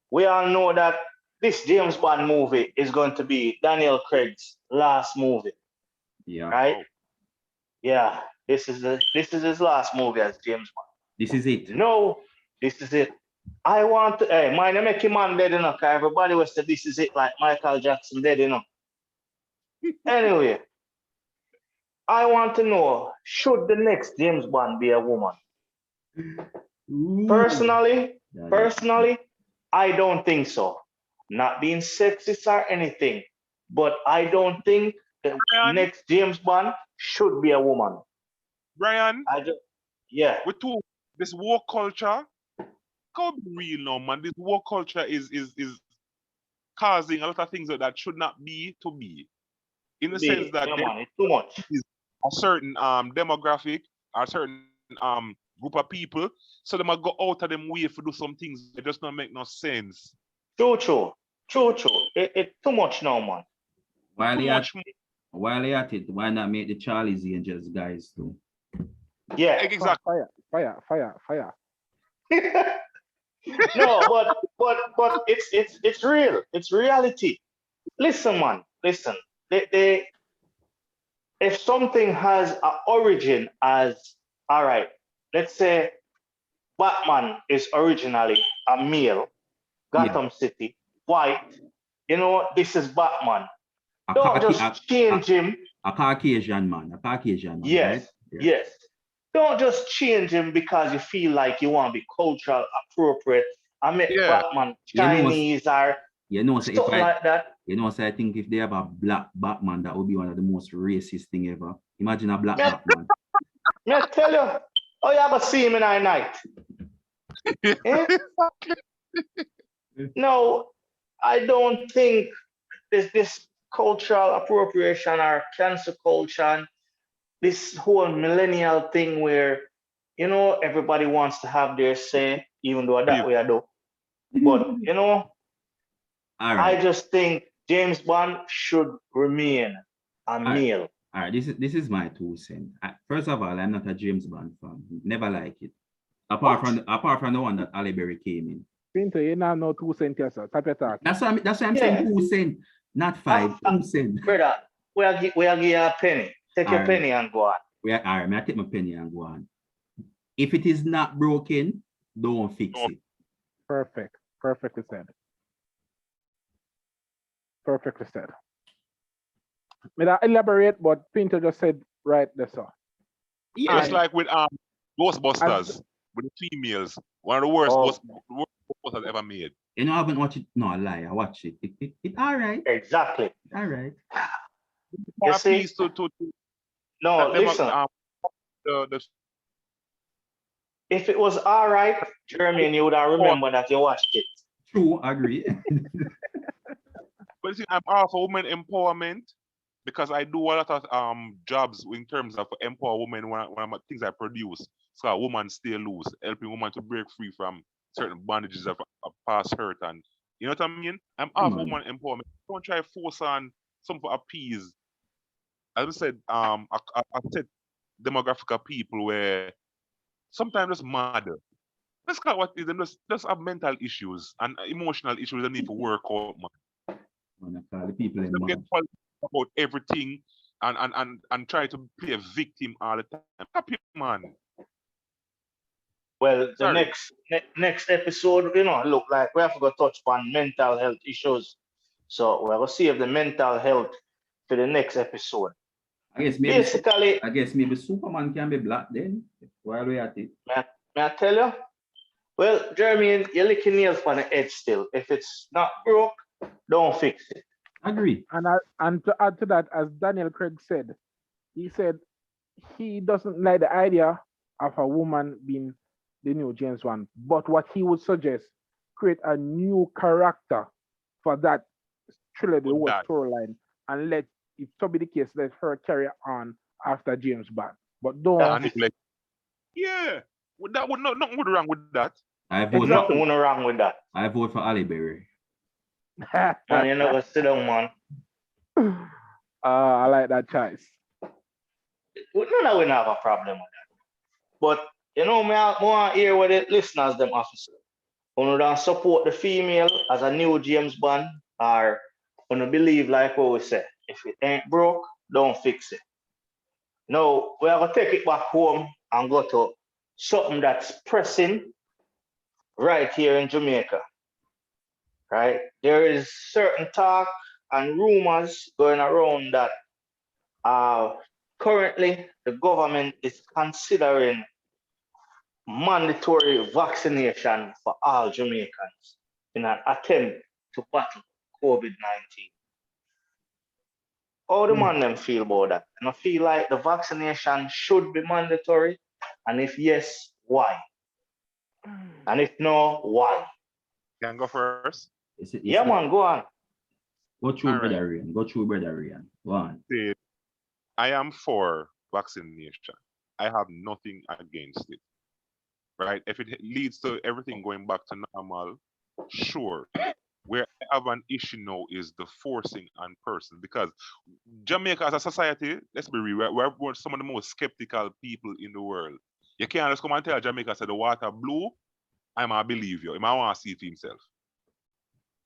We all know that this James Bond movie is going to be Daniel Craig's last movie. Yeah. Right? Yeah. This is his last movie as James Bond. This is it. No, this is it. I want to, mine make him man dead enough, because everybody was said this is it, like Michael Jackson dead enough. Anyway, I want to know, should the next James Bond be a woman? Personally, I don't think so. Not being sexist or anything, but I don't think the next James Bond should be a woman. Brian, yeah. This war culture, can't be real now, man. This war culture is causing a lot of things that should not be to be. In the sense that it's too much. A certain demographic, a certain group of people, so they might go out of them way to do some things that just don't make no sense. True. It's too much now, man. While they at it, why not make the Charlie's Angels guys too? Yeah, exactly. Fire. No, but it's real. It's reality. Listen, man. Listen. If something has an origin as, all right, let's say Batman is originally a male, Gotham City, white, this is Batman. Don't just change him. A Caucasian man. Yes, right? Yes. Don't just change him because you feel like you want to be cultural appropriate and make Batman Chinese or something like that. I think if they have a black Batman, that would be one of the most racist thing ever. Imagine a black Batman. May I tell you, you ever see him in our night? No, I don't think this cultural appropriation or cancel culture, this whole millennial thing where, everybody wants to have their say, even though that way I do. But, I just think James Bond should remain a male. All right, this is my 2 cents. First of all, I'm not a James Bond fan. Never like it. Apart from the one that Ali Berry came in. Pinto, you now know 2 cents yourself. That's why I'm saying 2 cents. Not 5, 2 cents. Brother, we'll give you a penny. Take your penny and go on. All right, I take my penny and go on. If it is not broken, don't fix it. Perfect. Perfectly said. Perfectly said. May I elaborate, but Pinto just said right there, sir. Yeah. Just like with Ghostbusters, with the females, one of the worst Ghostbusters ever made. You know, I haven't watched it. No, I lie. I watched it. It all right. Exactly. All right. You see? No, listen. If it was all right, Jeremy, you would have remembered that you watched it. True, I agree. But see, I'm all for women empowerment because I do a lot of jobs in terms of empower women when things I produce. So a woman stay loose, helping women to break free from certain bondages of past hurt. And you know what I mean? I'm all for woman empowerment. Don't try to force on some for appease. As I said, I said demographic of people where sometimes just mad. That's kind of what is them just have mental issues and emotional issues that need to work out, man. The people in Get about everything and try to play a victim all the time. Happy man. Well, the next episode, look like we have to go touch on mental health issues. So we're gonna save the mental health for the next episode. I guess maybe Superman can be black then while we're at it. May I tell you? Well, Jeremy, you're licking nails on the edge still. If it's not broke, don't fix it. Agree. And to add to that, as Daniel Craig said, he said he doesn't like the idea of a woman being the new James Bond. But what he would suggest, create a new character for that trilogy, the storyline, and let, if so be the case, let her carry on after James Bond. But don't. Yeah. Nothing would wrong with that. Nothing wrong with that. I vote for Ali Berry. Man, you never sit down, man. I like that choice. We don't have a problem with that. But, me want to hear what the listeners, them officer. When don't support the female as a new James Bond, or when you believe like what we say, if it ain't broke, don't fix it. Now, we are going to take it back home and go to something that's pressing right here in Jamaica. Right? There is certain talk and rumors going around that currently the government is considering mandatory vaccination for all Jamaicans in an attempt to battle COVID-19. How do man them feel about that? And I feel like the vaccination should be mandatory, and if yes, why? And if no, why? Can I go first? Man, go on. Go through, Brother Rian. Go on. I am for vaccination. I have nothing against it. Right? If it leads to everything going back to normal, sure. Where I have an issue now is the forcing on person, because Jamaica as a society, let's be real, we're some of the most skeptical people in the world. You can't just come and tell Jamaica said the water blue, I might believe you. I might want to see it himself.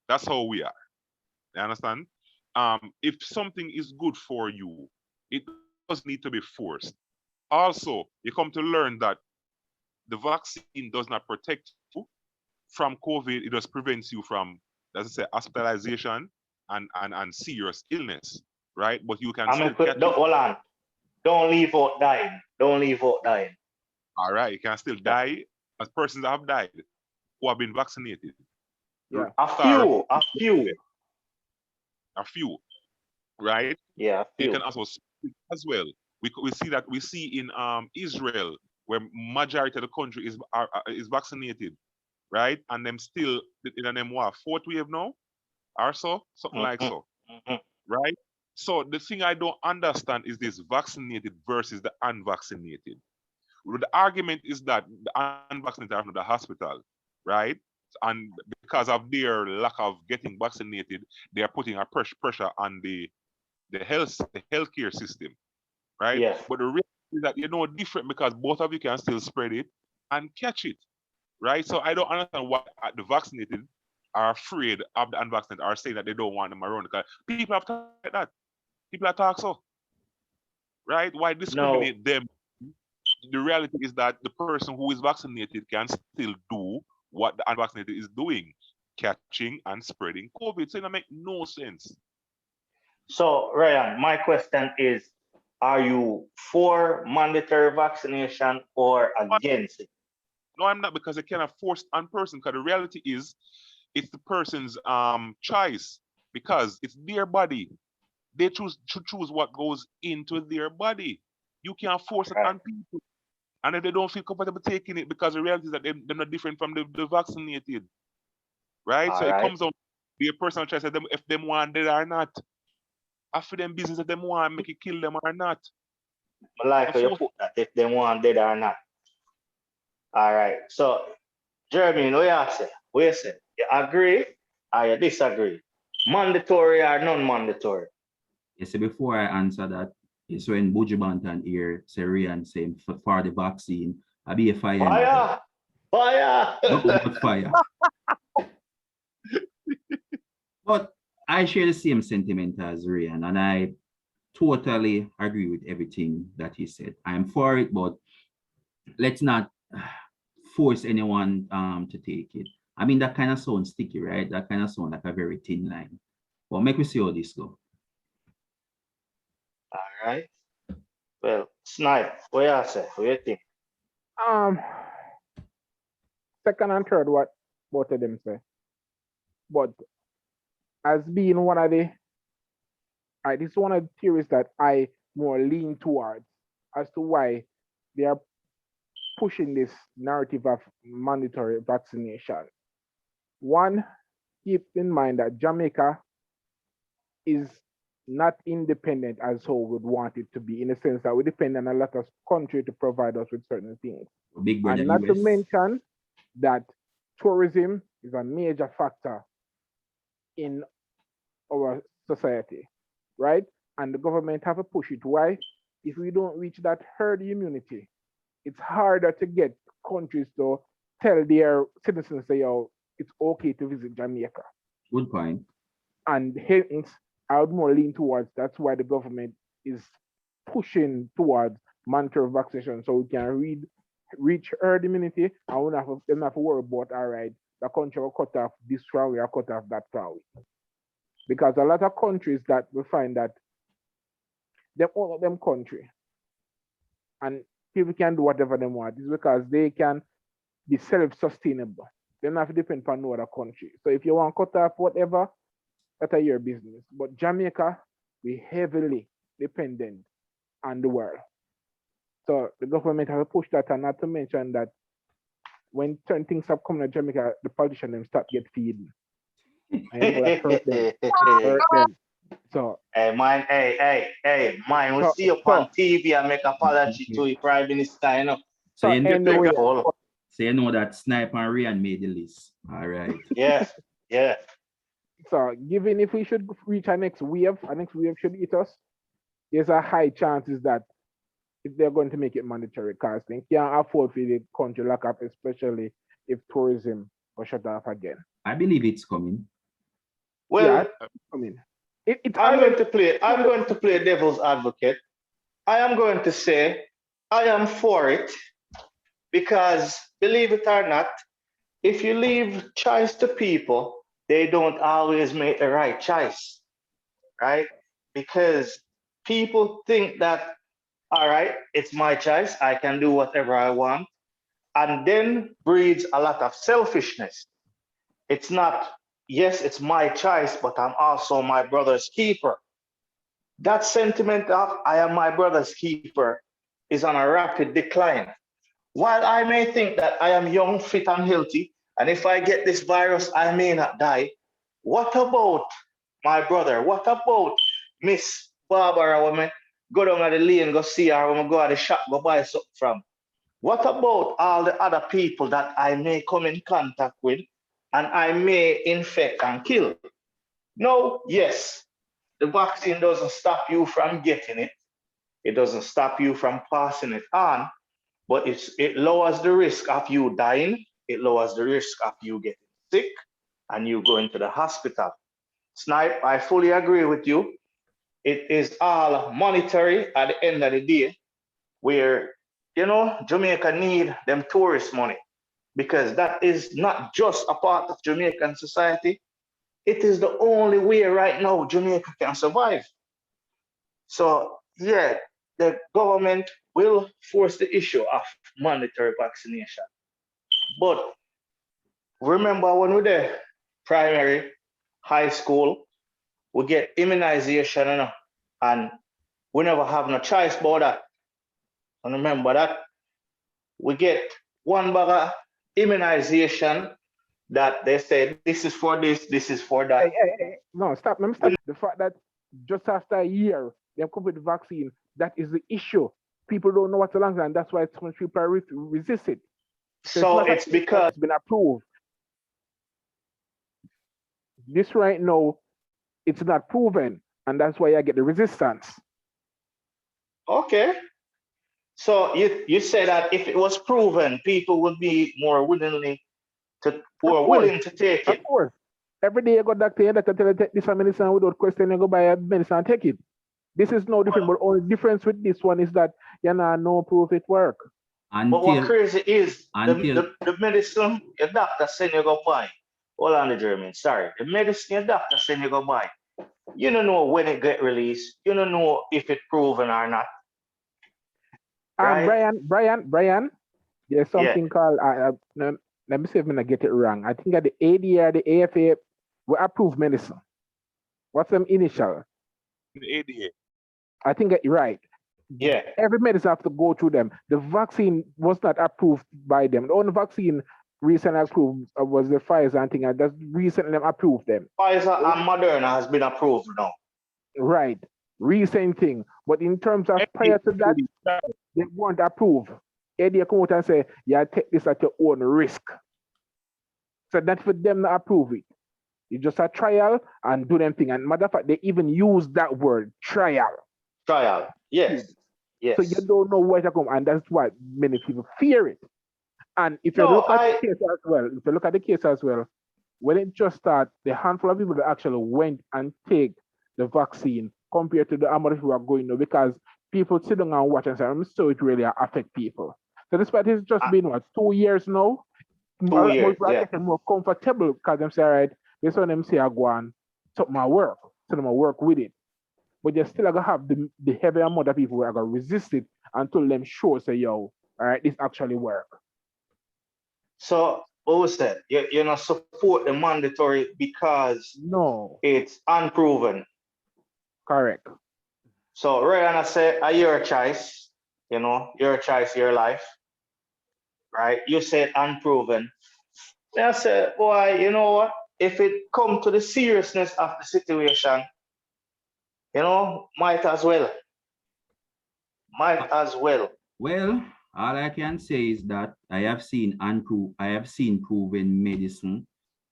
That's how we are. You understand? If something is good for you, it does need to be forced. Also, you come to learn that the vaccine does not protect you from COVID. It just prevents you from, as I say, hospitalization and serious illness, right? But you can still catch it. Hold on. Don't leave out dying. All right, you can still die as persons that have died who have been vaccinated. Yeah. A few, right? Yeah, a few. You can also speak as well. We see in Israel, where majority of the country is vaccinated, right? And them still in them fourth wave now, or so, something like so, right? So the thing I don't understand is this vaccinated versus the unvaccinated. The argument is that the unvaccinated are from the hospital, right? And because of their lack of getting vaccinated, they are putting a pressure on the healthcare system, right? Yes. But the reality is that different, because both of you can still spread it and catch it, right? So I don't understand why the vaccinated are afraid of the unvaccinated are saying that they don't want them around because people have talked like that. People are talk so. Right? Why discriminate them? The reality is that the person who is vaccinated can still do what the unvaccinated is doing, catching and spreading COVID. So it makes no sense. So, Ryan, my question is, are you for mandatory vaccination or against it? No, I'm not, because they cannot force on person, because the reality is it's the person's choice, because it's their body. They choose what goes into their body. You can't force it on people. And if they don't feel comfortable taking it, because the reality is that they're not different from the vaccinated. Right? So it comes on their personal choice if them want it or not. After them business, if them want make it kill them or not. I like how you put that, if they want it or not. All right. So, Jeremy, what you say? What you say? You agree or you disagree? Mandatory or non-mandatory? You see, before I answer that, it's when Buju Banton here, Syrian saying for the vaccine, I'll be a fire. Fire! Fire! Not fire. But I share the same sentiment as Ryan, and I totally agree with everything that he said. I'm for it, but let's not force anyone to take it. I mean, that kind of sounds sticky, right? That kind of sounds like a very thin line. But make me see how this go. All right. Well, Snipe, what you say? What you think? Second and third, what both of them say. But as being one of the, this is one of the theories that I more lean towards as to why they are pushing this narrative of mandatory vaccination. One, keep in mind that Jamaica is not independent as how we would want it to be, in the sense that we depend on a lot of country to provide us with certain things. Big brother and not US. to mention that tourism is a major factor in our society, right? And the government have to push it. Why? If we don't reach that herd immunity, it's harder to get countries to tell their citizens, say, oh, it's okay to visit Jamaica. Good point. And hence, I would more lean towards that's why the government is pushing towards mandatory vaccination, so we can reach herd immunity and we don't have to worry about, all right, the country will cut off this far way or cut off that far way. Because a lot of countries that we find that all of them country and people can do whatever they want is because they can be self-sustainable. They don't have to depend on no other country. So if you want to cut off whatever, that's your business. But Jamaica, we heavily dependent on the world. So the government has to push that, and not to mention that when certain things have come to Jamaica, the politicians them start get feeding. And you know that hurt them. So hey, mine will see you on TV and make apology to the Prime Minister, you know. So you anyway, so you know that Snipe and Ryan made the list. All right. Yes, yeah. So given if we should reach our next wave should eat us, there's a high chances that if they're going to make it mandatory, because they can't afford for the country lock up, especially if tourism will shut off again. I believe it's coming. Well, yeah, I mean, I'm going to play devil's advocate. I am going to say I am for it because, believe it or not, if you leave choice to people, they don't always make the right choice, right? Because people think that, all right, it's my choice, I can do whatever I want, and then breeds a lot of selfishness. It's not, yes, it's my choice, but I'm also my brother's keeper. That sentiment of I am my brother's keeper is on a rapid decline. While I may think that I am young, fit, and healthy, and if I get this virus, I may not die, what about my brother? What about Miss Barbara when I go down at the lane, go see her, when I go at the shop, go buy something from? What about all the other people that I may come in contact with and I may infect and kill? No, yes, the vaccine doesn't stop you from getting it. It doesn't stop you from passing it on, but it lowers the risk of you dying. It lowers the risk of you getting sick. and you go into the hospital. Snipe, I fully agree with you. It is all monetary at the end of the day, where, you know, Jamaica need them tourist money, because that is not just a part of Jamaican society. It is the only way right now Jamaica can survive. So yeah, the government will force the issue of mandatory vaccination. But remember when we were primary, high school, we get immunization, you know, and we never have no choice about that. And remember that we get one bag of immunization that they say this is for this is for that. Hey. No, stop. Let me stop. The fact that just after a year, they have come with the vaccine, that is the issue. People don't know what's the long, and that's why so much people resist it. So it's because it's been approved. This right now, it's not proven, and that's why I get the resistance. okay. So you say that if it was proven, people would be more willingly willing to take it. Of course. Every day you go doctor, your doctor tell you take this medicine without question, you go buy a medicine and take it. This is no different, but only difference with this one is that you no proof it work. But what crazy is the medicine your doctor send you go buy. Hold on, the German. Sorry, the medicine your doctor send you go buy. You don't know when it get released. You don't know if it proven or not. Right? Brian, there's something called, let me see if I get it wrong. I think at the ADR, the AFA, we approve medicine. What's the initial? The ADA. I think you're right. Yeah. Every medicine have to go through them. The vaccine was not approved by them. The only vaccine recently approved was the Pfizer and thing, and that's recently approved them. Pfizer and Moderna has been approved now. Right. Recent thing. But in terms of prior to that, they weren't approved. ADA come out and say, yeah, take this at your own risk. So that's for them to approve it. It's just a trial and do them thing. And matter of fact, they even use that word, trial. Trial, yes. Yes. So you don't know where to come, and that's why many people fear it. And if you look at the case as well, when it just started, the handful of people that actually went and take the vaccine compared to the amount of people who are going now, because people sit down and watch and say, so it really affect people. So despite it's just been 2 years now, 2 years, getting more comfortable because them say, all right, this one them say I go on, took my work, so I'm work with it. But you still gonna have the heavy amount of people who are gonna resist it until them show say, yo, all right, this actually work. So said you not support the mandatory because it's unproven. Correct. So Ryan, I say your choice, your choice, your life. Right? You said unproven. Then I said, boy, you know what? If it come to the seriousness of the situation, might as well. Well, all I can say is that I have seen proven medicine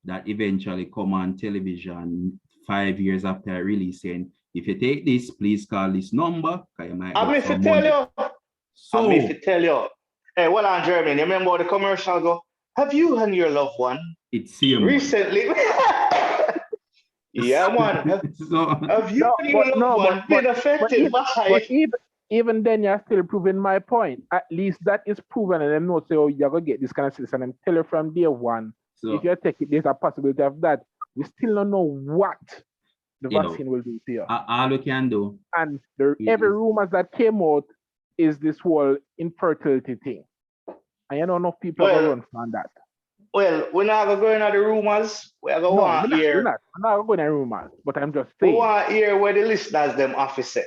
that eventually come on television 5 years after releasing. If you take this, please call this number. I'm if you tell you. Hey, well on Jeremy, you remember how the commercial go? Have you and your loved one recently? Yeah, man. Have you and your loved one been affected by? Even then, you're still proving my point. At least that is proven, and them know say, oh, you're gonna get this kind of system. And tell you from day one, if you take it, there's a possibility of that. We still don't know what the vaccine will do to you. All we can do. And every rumors that came out is this whole infertility thing. And you don't know if people are going to run from that. Well, we're not going to go into the rumors. We're going to hear. We're not going to rumors, but I'm just saying. We want to hear where the listeners them office it.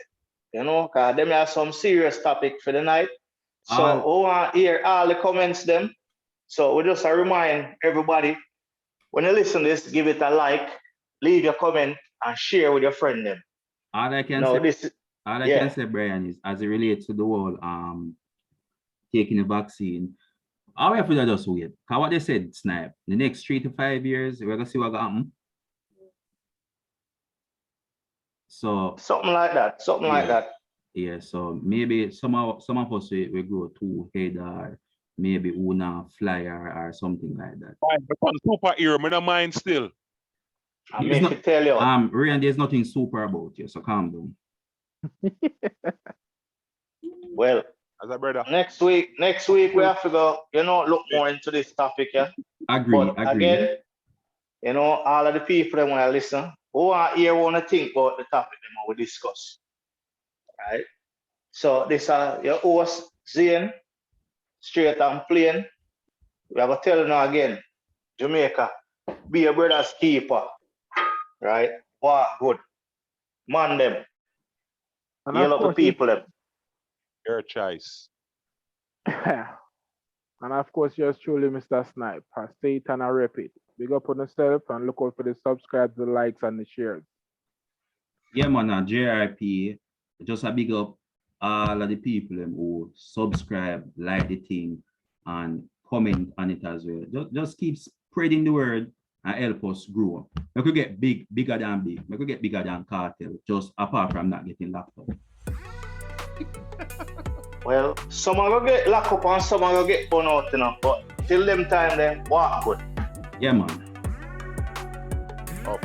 Because them have some serious topic for the night. So we want to hear all the comments them. So we just remind everybody, when you listen to this, give it a like, leave your comment, and share with your friend them. All I can say, Brian, is as it relates to the whole taking the vaccine, all we have to do is just wait. Because what they said, Snipe, the next 3 to 5 years, we're going to see what's going to happen. So something like that. Yeah, so maybe some of us we go to head or maybe una flyer or something like that. But on superhero, I don't mind still. I mean, to tell you. Ryan, there's nothing super about you, so calm down. Well, as a brother. next week we have to go, look more into this topic, yeah. Agree. Again, all of the people that want to listen, who are here want to think about the topic that we discuss. Right? So this is your host, Zane, straight and plain. We have to tell you again, Jamaica, be a brother's keeper. Right? What good. Man them. Yell up the people them. Your choice. And of course, yours truly, Mr. Snipe. I say it and I rep it. Big up on yourself and look out for the subscribes, the likes, and the shares. Yeah, man, JRP. Just a big up all of the people who subscribe, like the thing, and comment on it as well. Just keep spreading the word and help us grow. We could get bigger than big. We could get bigger than Cartel, just apart from not getting locked up. Well, some will get locked up and some will get burn out, but till them time, walk good. Yeah, man. Up.